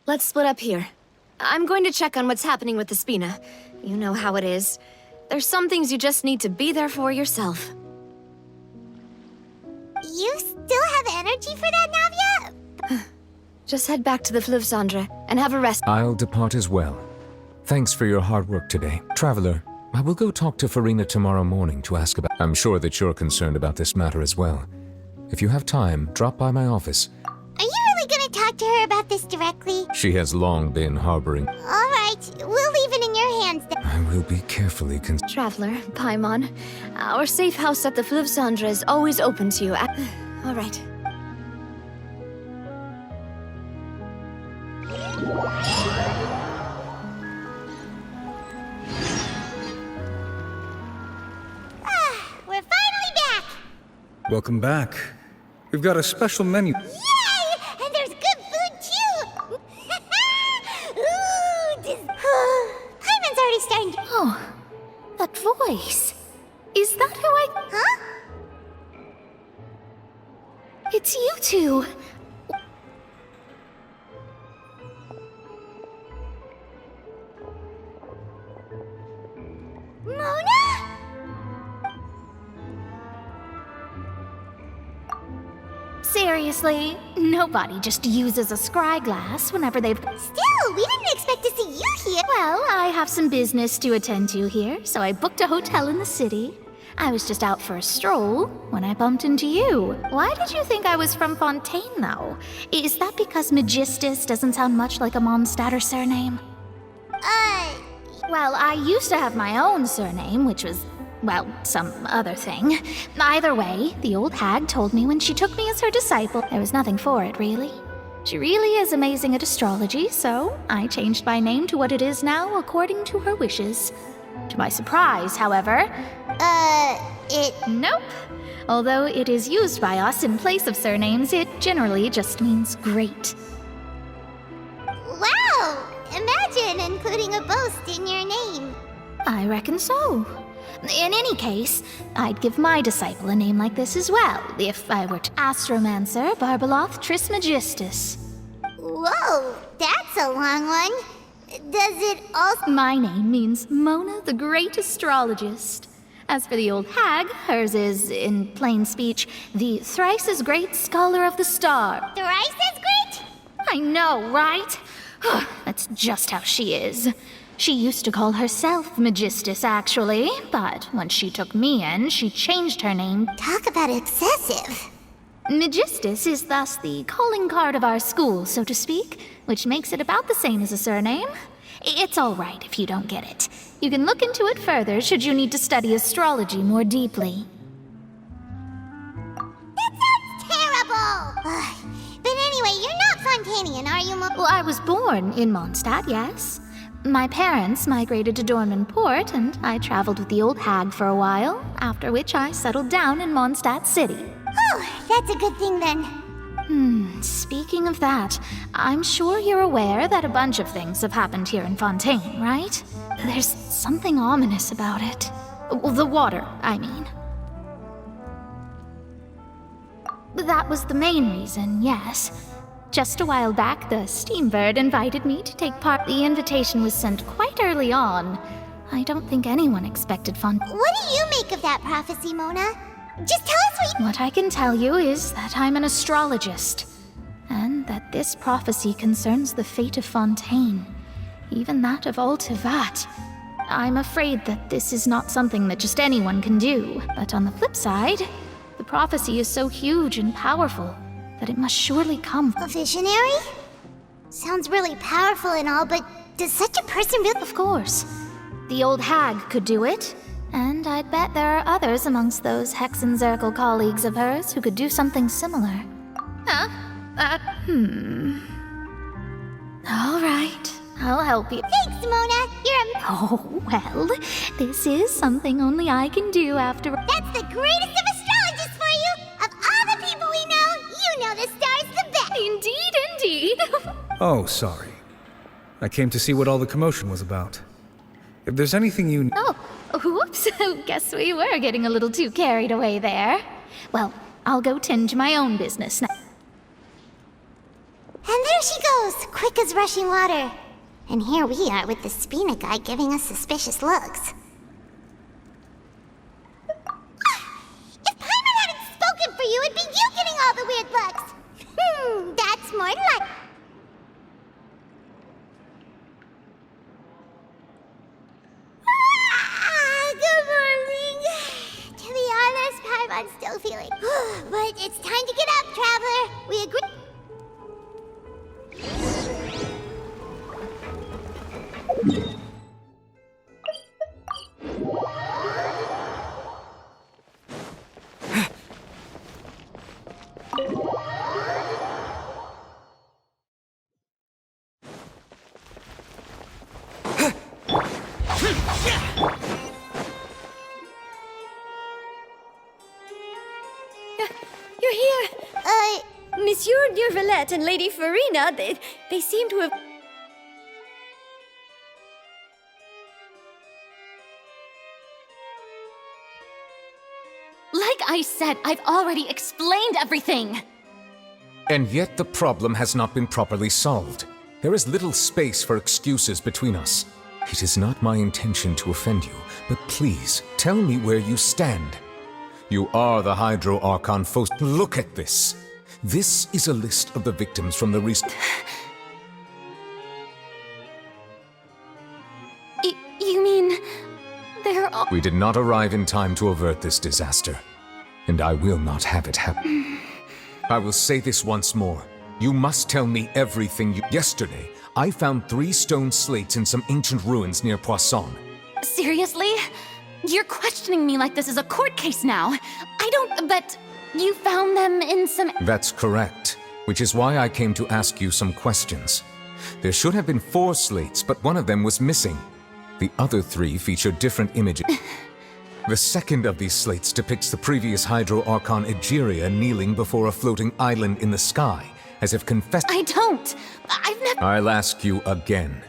Let's split up here. I'm going to check on what's happening with the Spina. You know how it is. There's some things you just need to be there for yourself. You still have energy for that, Navia? Just head back to the Fluvsandre and have a rest. I'll depart as well. Thanks for your hard work today. Traveler, I will go talk to Farina tomorrow morning to ask about... I'm sure that you're concerned about this matter as well. If you have time, drop by my office. Are you really gonna talk to her about this directly? She has long been harboring... Alright, we'll leave it in your hands then. I will be carefully Traveler, Paimon, our safe house at the Fluvsandre is always open to you. All right. We're finally back! Welcome back. We've got a special menu. Yay! And there's good food too! Ooh, Paimon's already starting to... Oh, that voice. Is that who I... Huh? It's you two. Mona? Seriously, nobody just uses a scry glass whenever they've... Still, we didn't expect to see you here. Well, I have some business to attend to here, so I booked a hotel in the city. I was just out for a stroll when I bumped into you. Why did you think I was from Fontaine, though? Is that because Magistus doesn't sound much like a Mondstadter surname? Well, I used to have my own surname, which was, well, some other thing. Either way, the old hag told me when she took me as her disciple, there was nothing for it, really. She really is amazing at astrology, so I changed my name to what it is now according to her wishes. To my surprise, however... Nope. Although it is used by us in place of surnames, it generally just means great. Wow! Imagine including a boast in your name. I reckon so. In any case, I'd give my disciple a name like this as well, if I were to Astromancer Barbeloth Trismegistus. Whoa, that's a long one. Does it also... My name means Mona the Great Astrologist. As for the old hag, hers is, in plain speech, the thrice-as-great Scholar of the Star. Thrice as great? I know, right? That's just how she is. She used to call herself Magistus, actually, but once she took me in, she changed her name. Talk about excessive. Magistus is thus the calling card of our school, so to speak, which makes it about the same as a surname. It's all right if you don't get it. You can look into it further should you need to study astrology more deeply. That sounds terrible! But anyway, you're not Fontanian, are you, Well, I was born in Mondstadt, yes. My parents migrated to Dorman Port, and I traveled with the old hag for a while, after which I settled down in Mondstadt City. Oh, that's a good thing then. Speaking of that, I'm sure you're aware that a bunch of things have happened here in Fontaine, right? There's something ominous about it. Well, the water, I mean. That was the main reason, yes. Just a while back, the Steambird invited me to take part. The invitation was sent quite early on. I don't think anyone expected Fontaine. What do you make of that prophecy, Mona? Just tell us What I can tell you is that I'm an astrologist, and that this prophecy concerns the fate of Fontaine, even that of Altivat. I'm afraid that this is not something that just anyone can do, but on the flip side, the prophecy is so huge and powerful that it must surely come. A visionary? Sounds really powerful and all, but does such a person really... Of course. The old hag could do it, and I'd bet there are others amongst those Hexenzirkel colleagues of hers who could do something similar. All right, I'll help you. Thanks, Mona. You're a... Oh, well, this is something only I can do after... That's the greatest of astrologists for you! Of all the people we know, you know the star's the best! Indeed, indeed. Oh, sorry. I came to see what all the commotion was about. If there's anything you... Oh, whoops. Guess we were getting a little too carried away there. Well, I'll go tend to my own business now. And there she goes, quick as rushing water. And here we are with the Spina guy giving us suspicious looks. If Paimon hadn't spoken for you, it'd be you getting all the weird looks. That's more like... Good morning. To be honest, Paimon's still feeling. But it's time to get up, Traveler. We agree. You're here! Monsieur Durvalette and Lady Farina, they seem to have... Like I said, I've already explained everything! And yet the problem has not been properly solved. There is little space for excuses between us. It is not my intention to offend you, but please, tell me where you stand. You are the Hydro Archon Faust. Look at this. This is a list of the victims from the recent... You mean... they're all... We did not arrive in time to avert this disaster, and I will not have it happen. I will say this once more. You must tell me everything you... Yesterday, I found 3 stone slates in some ancient ruins near Poisson. Seriously? You're questioning me like this is a court case now. I don't... but... you found them in some... That's correct, which is why I came to ask you some questions. There should have been 4 slates, but one of them was missing. The other 3 feature different images. The second of these slates depicts the previous Hydro Archon Egeria kneeling before a floating island in the sky, as if confessed... I don't! I've never... I'll ask you again.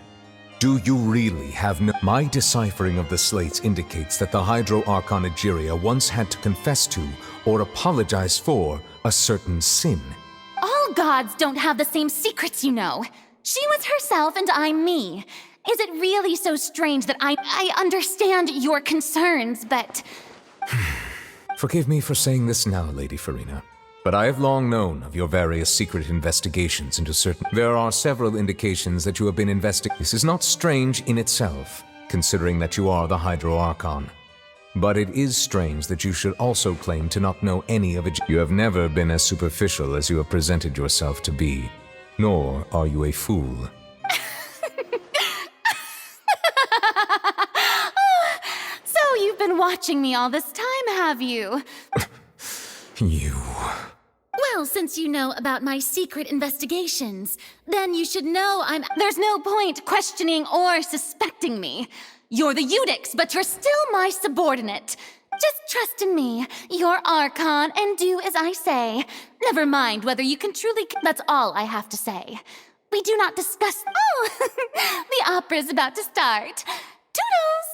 Do you really have no... My deciphering of the slates indicates that the Hydro Archon Egeria once had to confess to, or apologize for, a certain sin. All gods don't have the same secrets, you know. She was herself and I'm me. Is it really so strange that I understand your concerns, but... Forgive me for saying this now, Lady Farina, but I have long known of your various secret investigations into certain... There are several indications that you have been investigating. This is not strange in itself, considering that you are the Hydro Archon. But it is strange that you should also claim to not know any of it. You have never been as superficial as you have presented yourself to be, nor are you a fool. So you've been watching me all this time, have you? You... Well, since you know about my secret investigations, then you should know there's no point questioning or suspecting me. You're the Eudix, but you're still my subordinate. Just trust in me. You're Archon, and do as I say. Never mind whether you can truly... That's all I have to say. We do not discuss... Oh! The opera's about to start. Toodles!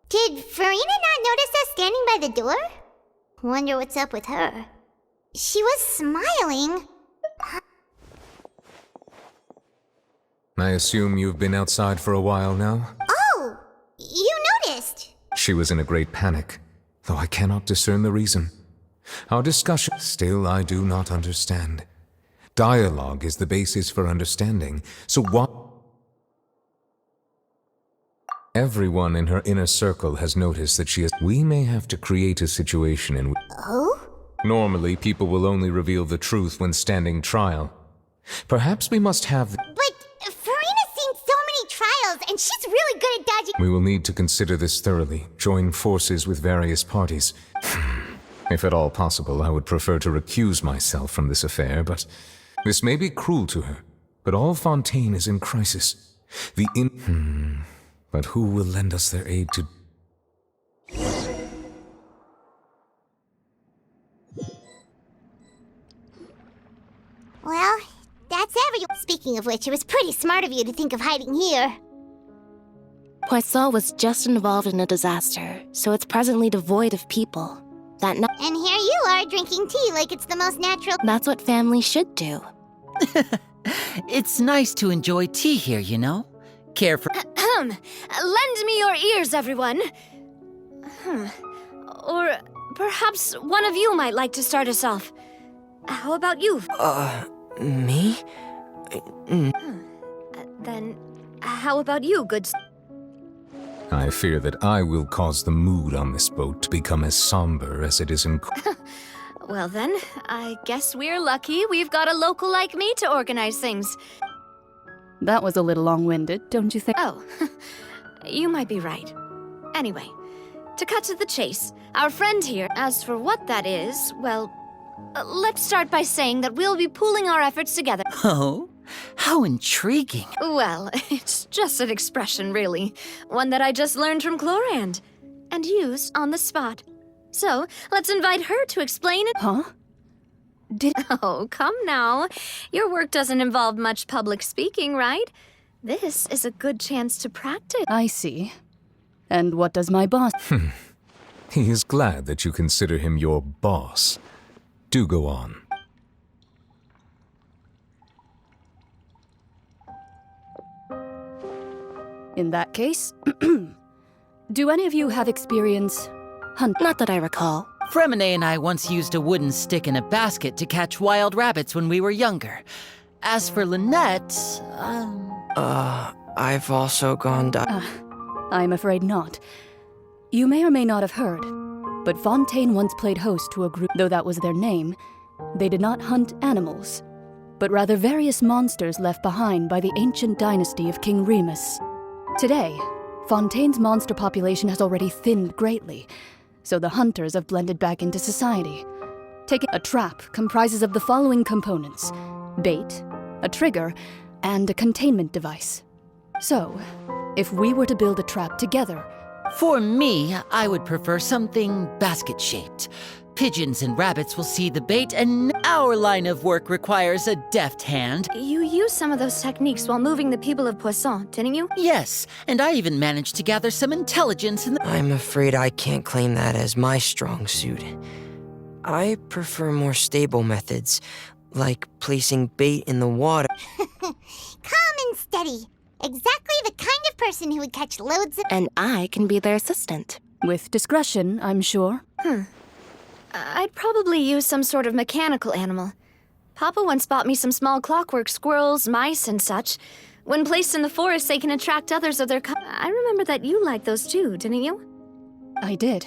Did Farina not notice us standing by the door? Wonder what's up with her. She was smiling. I assume you've been outside for a while now? Oh! You noticed! She was in a great panic, though I cannot discern the reason. Our discussion... Still, I do not understand. Dialogue is the basis for understanding, so what... Everyone in her inner circle has noticed that she is... We may have to create a situation in which... Oh? Normally, people will only reveal the truth when standing trial. Perhaps we must have... But Farina's seen so many trials, and she's really good at dodging... We will need to consider this thoroughly, join forces with various parties. If at all possible, I would prefer to recuse myself from this affair, but... This may be cruel to her, but all Fontaine is in crisis. But who will lend us their aid to... Well, that's whatsoever you... Speaking of which, it was pretty smart of you to think of hiding here. Poisson was just involved in a disaster, so it's presently devoid of people. And here you are drinking tea like it's the most natural... That's what family should do. It's nice to enjoy tea here, you know? Care for... Lend me your ears, everyone. Or perhaps one of you might like to start us off. How about you? Me? Then, how about you, good... I fear that I will cause the mood on this boat to become as somber as it is in... Well then, I guess we're lucky we've got a local like me to organize things. That was a little long-winded, don't you think? Oh, you might be right. Anyway, to cut to the chase, our friend here, as for what that is, well, let's start by saying that we'll be pooling our efforts together. Oh? How intriguing. Well, it's just an expression, really. One that I just learned from Chlorand, and used on the spot. So, let's invite her to explain it. Huh? Oh, come now. Your work doesn't involve much public speaking, right? This is a good chance to practice. I see. And what does my boss... He is glad that you consider him your boss. Do go on. In that case, do any of you have experience Not that I recall. Fremine and I once used a wooden stick in a basket to catch wild rabbits when we were younger. As for Lynette, I've also gone down. I'm afraid not. You may or may not have heard, but Fontaine once played host to a group, though that was their name. They did not hunt animals, but rather various monsters left behind by the ancient dynasty of King Remus. Today, Fontaine's monster population has already thinned greatly, so the hunters have blended back into society. A trap comprises of the following components: bait, a trigger, and a containment device. So, if we were to build a trap together... for me, I would prefer something basket-shaped. Pigeons and rabbits will see the bait, and our line of work requires a deft hand. You used some of those techniques while moving the people of Poisson, didn't you? Yes, and I even managed to gather some intelligence in the... I'm afraid I can't claim that as my strong suit. I prefer more stable methods, like placing bait in the water. Calm and steady. Exactly the kind of person who would catch loads of... And I can be their assistant. With discretion, I'm sure. I'd probably use some sort of mechanical animal. Papa once bought me some small clockwork squirrels, mice, and such. When placed in the forest, they can attract others of their I remember that you liked those too, didn't you? I did.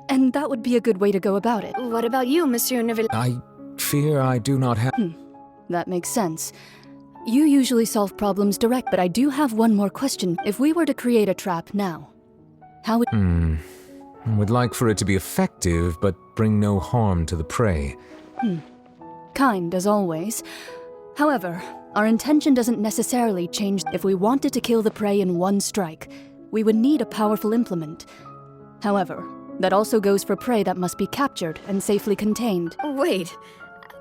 And that would be a good way to go about it. What about you, Monsieur Neville? I fear I do not have... That makes sense. You usually solve problems direct, but I do have one more question. If we were to create a trap now, how would... I would like for it to be effective, but bring no harm to the prey. Kind, as always. However, our intention doesn't necessarily change. If we wanted to kill the prey in one strike, we would need a powerful implement. However, that also goes for prey that must be captured and safely contained. Wait,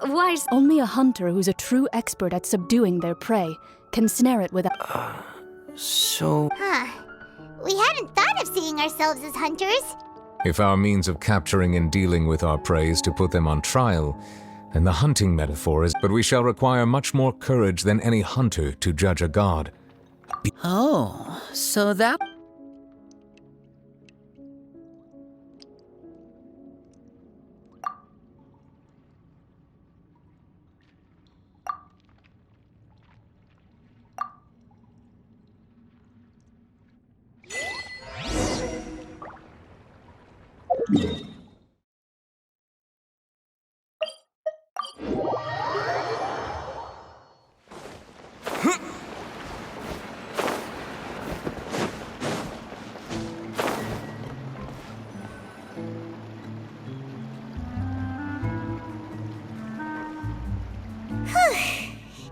why is... Only a hunter who's a true expert at subduing their prey can snare it without... So... We hadn't thought of seeing ourselves as hunters. If our means of capturing and dealing with our prey is to put them on trial, then the hunting metaphor is... But we shall require much more courage than any hunter to judge a god. Oh, so that...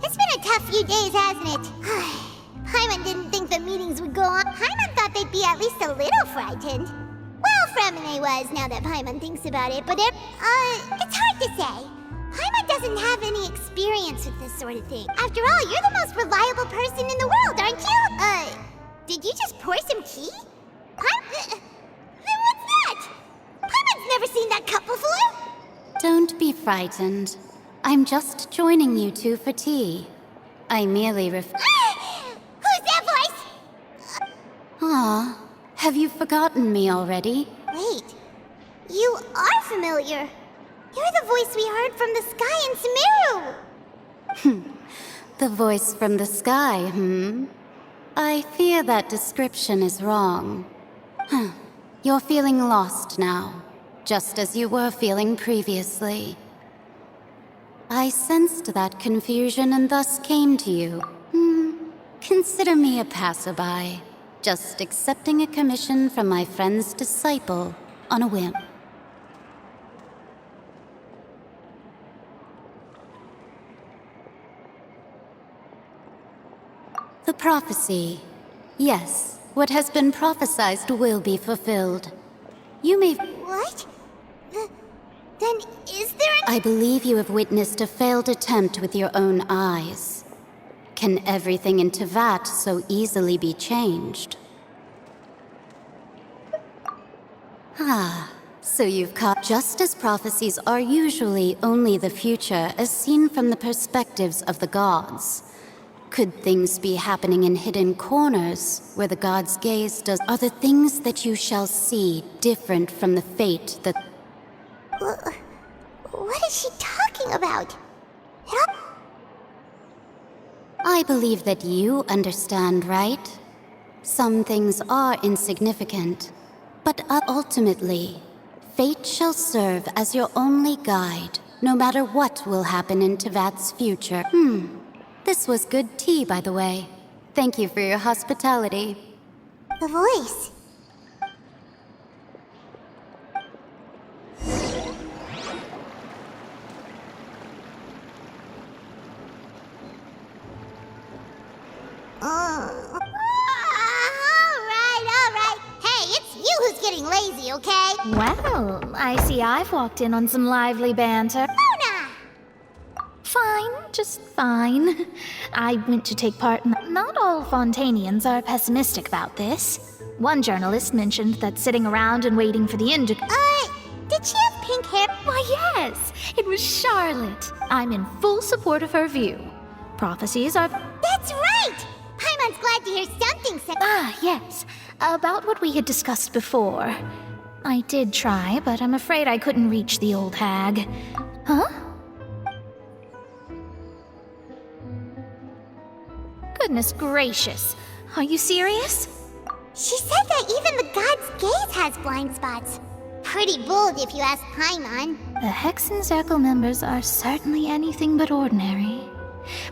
It's been a tough few days, hasn't it? Paimon didn't think the meetings would go on. Paimon thought they'd be at least a little frightened. Well, Fremine was, now that Paimon thinks about it, but it's hard to say. Paimon doesn't have any experience with this sort of thing. After all, you're the most reliable person in the world, aren't you? Did you just pour some tea? Then what's that? Paimon's never seen that cup before! Don't be frightened. I'm just joining you two for tea. I merely Who's that voice? Ah, have you forgotten me already? Wait, you are familiar. You're the voice we heard from the sky in Sumeru. The voice from the sky, I fear that description is wrong. You're feeling lost now, just as you were feeling previously. I sensed that confusion and thus came to you. Consider me a passerby, just accepting a commission from my friend's disciple on a whim. The prophecy. Yes, what has been prophesied will be fulfilled. You may... What? Then is there I believe you have witnessed a failed attempt with your own eyes. Can everything in Tevat so easily be changed? So you've caught... Just as prophecies are usually only the future as seen from the perspectives of the gods. Could things be happening in hidden corners, where the god's gaze does... Are the things that you shall see different from the fate that... What is she talking about? I believe that you understand, right? Some things are insignificant, but ultimately, fate shall serve as your only guide, no matter what will happen in Tevat's future. This was good tea, by the way. Thank you for your hospitality. The voice. Alright. Hey, it's you who's getting lazy, okay? Well, I see I've walked in on some lively banter. Mona! Fine, just fine. I went to take part in... Not all Fontanians are pessimistic about this. One journalist mentioned that sitting around and waiting for the end to... Did she have pink hair? Why, yes! It was Charlotte. I'm in full support of her view. Prophecies are... That's right! Paimon's glad to hear something said. Yes. About what we had discussed before. I did try, but I'm afraid I couldn't reach the old hag. Huh? Goodness gracious. Are you serious? She said that even the god's gaze has blind spots. Pretty bold if you ask Paimon. The Hexen Circle members are certainly anything but ordinary.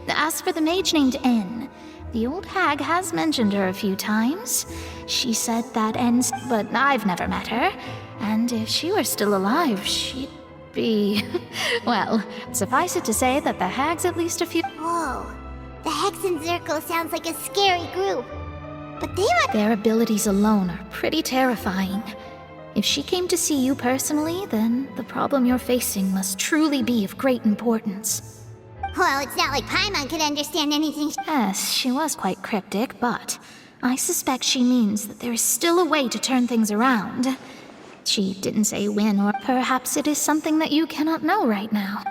As for the mage named N, the old hag has mentioned her a few times. She said that N's, but I've never met her. And if she were still alive, she'd be... Well, suffice it to say that the hag's at least a few... Whoa. The Hexen Circle sounds like a scary group. But they are... Their abilities alone are pretty terrifying. If she came to see you personally, then the problem you're facing must truly be of great importance. Well, it's not like Paimon could understand anything. Yes, she was quite cryptic, but I suspect she means that there is still a way to turn things around. She didn't say when, or perhaps it is something that you cannot know right now.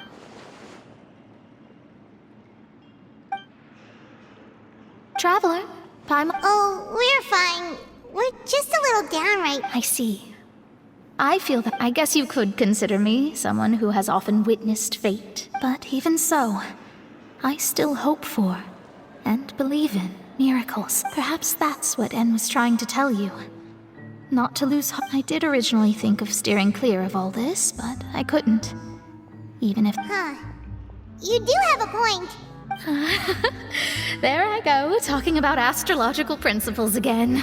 Traveler, Paimon... Oh, we're fine. We're just a little down right... I see. I feel that I guess you could consider me someone who has often witnessed fate. But even so, I still hope for and believe in miracles. Perhaps that's what N was trying to tell you. Not to lose hope. I did originally think of steering clear of all this, but I couldn't. Even if... You do have a point. There I go, talking about astrological principles again.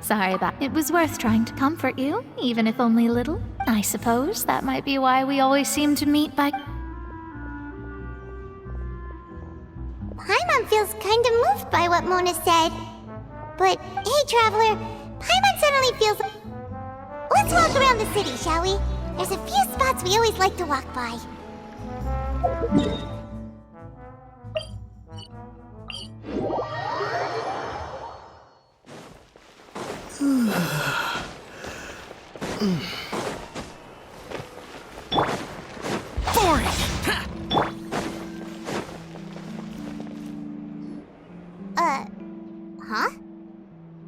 Sorry about it. It was worth trying to comfort you, even if only a little. I suppose that might be why we always seem to meet by... Paimon feels kind of moved by what Mona said. But, hey, Traveler, Paimon suddenly feels... Let's walk around the city, shall we? There's a few spots we always like to walk by. Huh?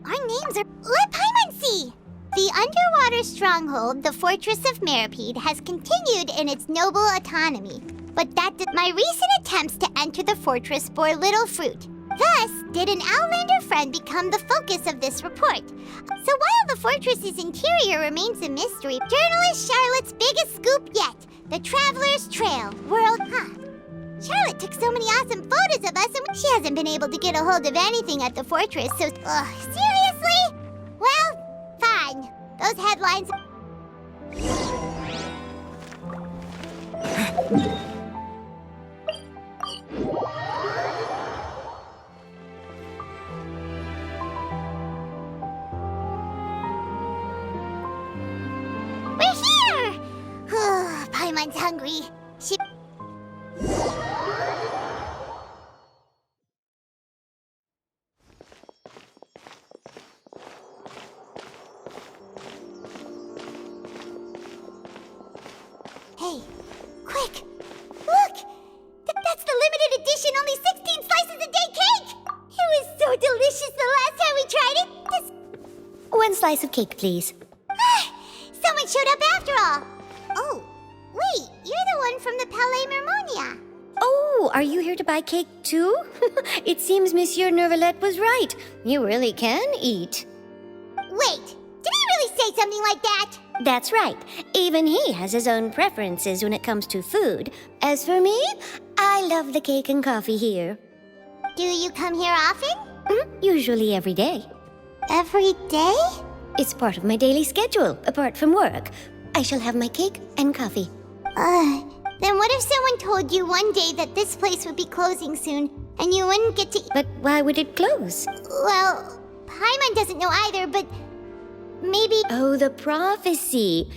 Our names are... Let Paimon see! The underwater stronghold, the Fortress of Meripede, has continued in its noble autonomy. But my recent attempts to enter the fortress bore little fruit. Thus, did an Outlander friend become the focus of this report. So while the fortress's interior remains a mystery, journalist Charlotte's biggest scoop yet, the Traveler's Trail, Charlotte took so many awesome photos of us and she hasn't been able to get a hold of anything at the fortress, so... seriously? Well, fine. Those headlines... We're here! Paimon's hungry. She... Hey, quick! Look! That's the limited edition, only 16 slices a day cake! It was so delicious the last time we tried it! One slice of cake, please. Someone showed up after all! Oh, wait, you're the one from the Palais Mermonia. Oh, are you here to buy cake too? It seems Monsieur Nervalette was right. You really can eat. Wait, did he really say something like that? That's right. Even he has his own preferences when it comes to food. As for me, I love the cake and coffee here. Do you come here often? Usually every day. Every day? It's part of my daily schedule, apart from work. I shall have my cake and coffee. Then what if someone told you one day that this place would be closing soon, and you wouldn't get to... But why would it close? Well, Paimon doesn't know either, but... maybe... Oh, the prophecy.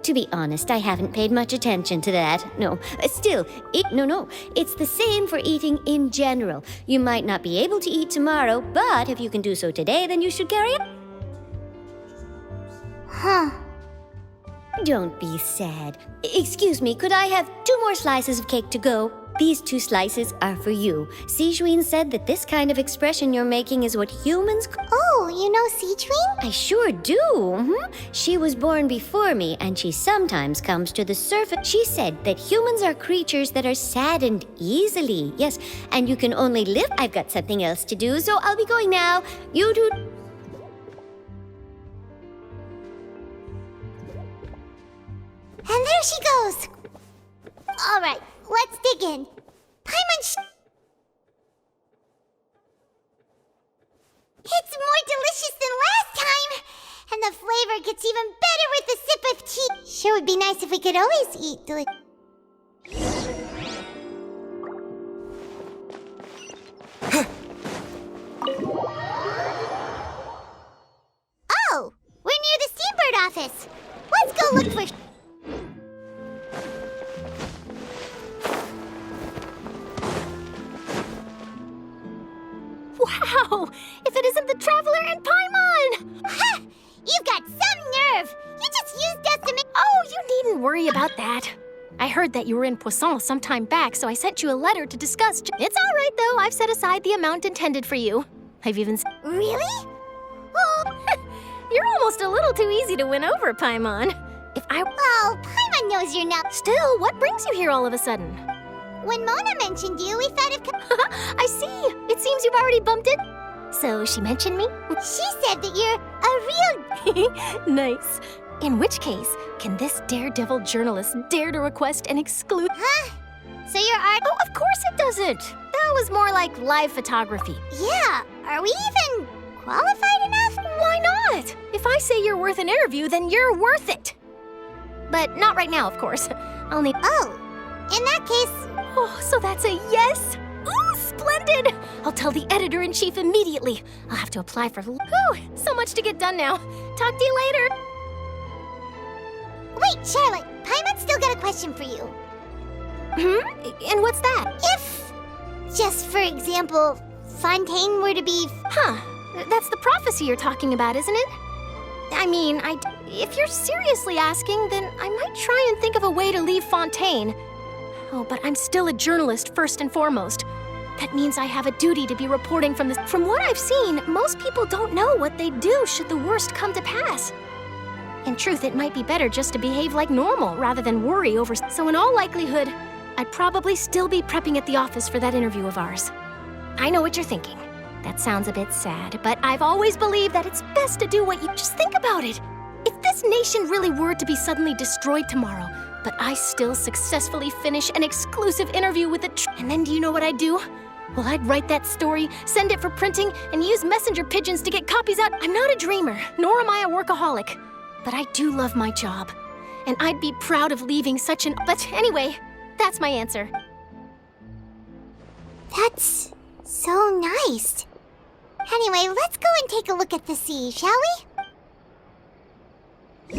To be honest, I haven't paid much attention to that. No, still, it's the same for eating in general. You might not be able to eat tomorrow, but if you can do so today, then you should carry on. Huh. Don't be sad. Excuse me, could I have 2 more slices of cake to go? These 2 slices are for you. Sijuin said that this kind of expression you're making is what humans... Oh, you know Sijuin? I sure do. She was born before me, and she sometimes comes to the surface. She said that humans are creatures that are saddened easily. Yes, and you can only live... I've got something else to do, so I'll be going now. You do... And there she goes! Alright, let's dig in. Paimon It's more delicious than last time! And the flavor gets even better with a sip of tea. Sure would be nice if we could always eat Oh! We're near the Steambird office! Let's go look for... Wow! If it isn't the Traveler and Paimon! Ha! You've got some nerve! You just used us to make... Oh, you needn't worry about that. I heard that you were in Poisson some time back, so I sent you a letter to discuss... It's all right, though. I've set aside the amount intended for you. I've even... Really? Oh... You're almost a little too easy to win over, Paimon. If I... Oh, Paimon knows you're not... Still, what brings you here all of a sudden? When Mona mentioned you, we thought of... I see. It seems you've already bumped it. So she mentioned me? She said that you're a real... Nice. In which case, can this daredevil journalist dare to request an exclude... Huh? So your art... Oh, of course it doesn't. That was more like live photography. Yeah. Are we even qualified enough? Why not? If I say you're worth an interview, then you're worth it. But not right now, of course. I'll need... Oh. In that case... Oh, so that's a yes? Ooh, splendid! I'll tell the editor-in-chief immediately. I'll have to apply for... Whew, so much to get done now. Talk to you later. Wait, Charlotte. Paimon's still got a question for you. And what's that? If, just for example, Fontaine were to be... That's the prophecy you're talking about, isn't it? I mean, if you're seriously asking, then I might try and think of a way to leave Fontaine. Oh, but I'm still a journalist first and foremost. That means I have a duty to be reporting from this. From what I've seen, most people don't know what they'd do should the worst come to pass. In truth, it might be better just to behave like normal rather than worry over. So in all likelihood, I'd probably still be prepping at the office for that interview of ours. I know what you're thinking. That sounds a bit sad, but I've always believed that it's best to do what you... Just think about it. If this nation really were to be suddenly destroyed tomorrow, but I still successfully finish an exclusive interview with and then do you know what I'd do? Well, I'd write that story, send it for printing, and use messenger pigeons to get copies out. I'm not a dreamer, nor am I a workaholic. But I do love my job. And I'd be proud of leaving such an... But anyway, that's my answer. That's so nice. Anyway, let's go and take a look at the sea, shall we?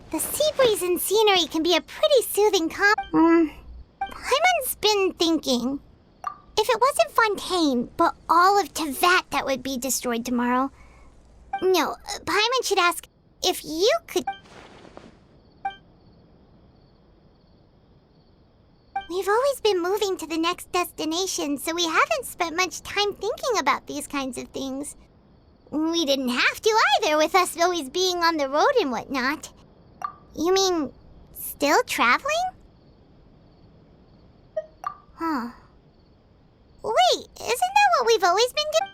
The sea breeze and scenery can be a pretty soothing Paimon's been thinking. If it wasn't Fontaine, but all of Tevat that would be destroyed tomorrow. No, Paimon should ask if you could... We've always been moving to the next destination, so we haven't spent much time thinking about these kinds of things. We didn't have to either, with us always being on the road and whatnot. You mean, still traveling? Huh. Wait, isn't that what we've always been doing?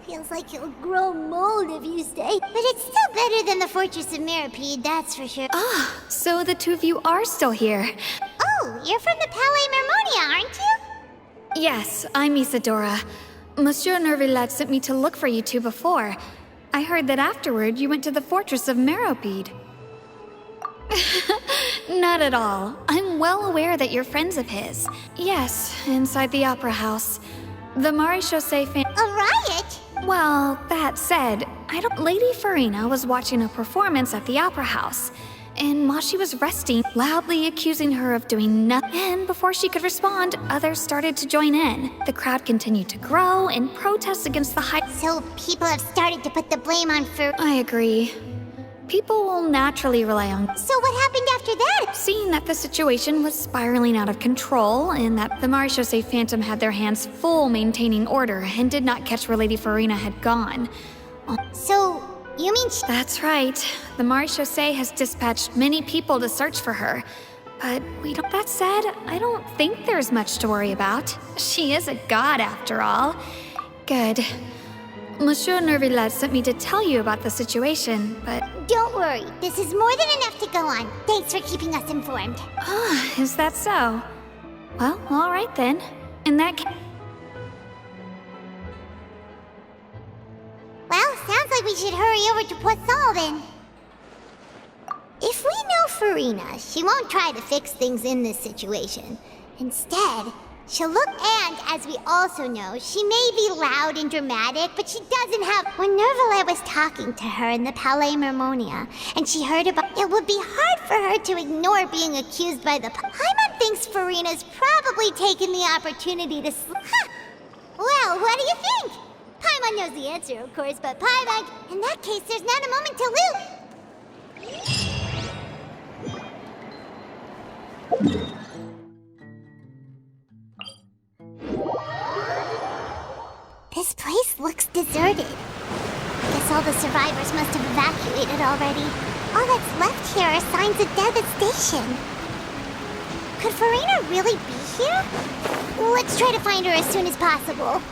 Feels like you'll grow mold if you stay. But it's still better than the Fortress of Meripede, that's for sure. So the two of you are still here. Oh, you're from the Palais Mermonia, aren't you? Yes, I'm Isadora. Monsieur Nervillet sent me to look for you two before. I heard that afterward you went to the Fortress of Meripede. Not at all. I'm well aware that you're friends of his. Yes, inside the Opera House. The Maréchaussée fan- A riot? Well, that said, Lady Farina was watching a performance at the Opera House, and while she was resting, loudly accusing her of doing nothing. And before she could respond, others started to join in. The crowd continued to grow and protest against the high- So people have started to put the blame on I agree. People will naturally rely on... So what happened after that? Seeing that the situation was spiraling out of control, and that the Maréchaussée Phantom had their hands full maintaining order and did not catch where Lady Farina had gone. So, you mean That's right. The Maréchaussée has dispatched many people to search for her. But that said, I don't think there's much to worry about. She is a god after all. Good. Monsieur Nervillet sent me to tell you about the situation, but... Don't worry, this is more than enough to go on. Thanks for keeping us informed. Is that so? Well, all right then. In that case... Well, sounds like we should hurry over to Poisson then. If we know Farina, she won't try to fix things in this situation. Instead, she'll look, and as we also know, she may be loud and dramatic, but she doesn't have... When Nervillet was talking to her in the Palais Mermonia, and she heard about... It would be hard for her to ignore being accused by the... Paimon thinks Farina's probably taken the opportunity to... Well, what do you think? Paimon knows the answer, of course, but Paimon... In that case, there's not a moment to lose. This place looks deserted. Guess all the survivors must have evacuated already. All that's left here are signs of devastation. Could Farina really be here? Let's try to find her as soon as possible.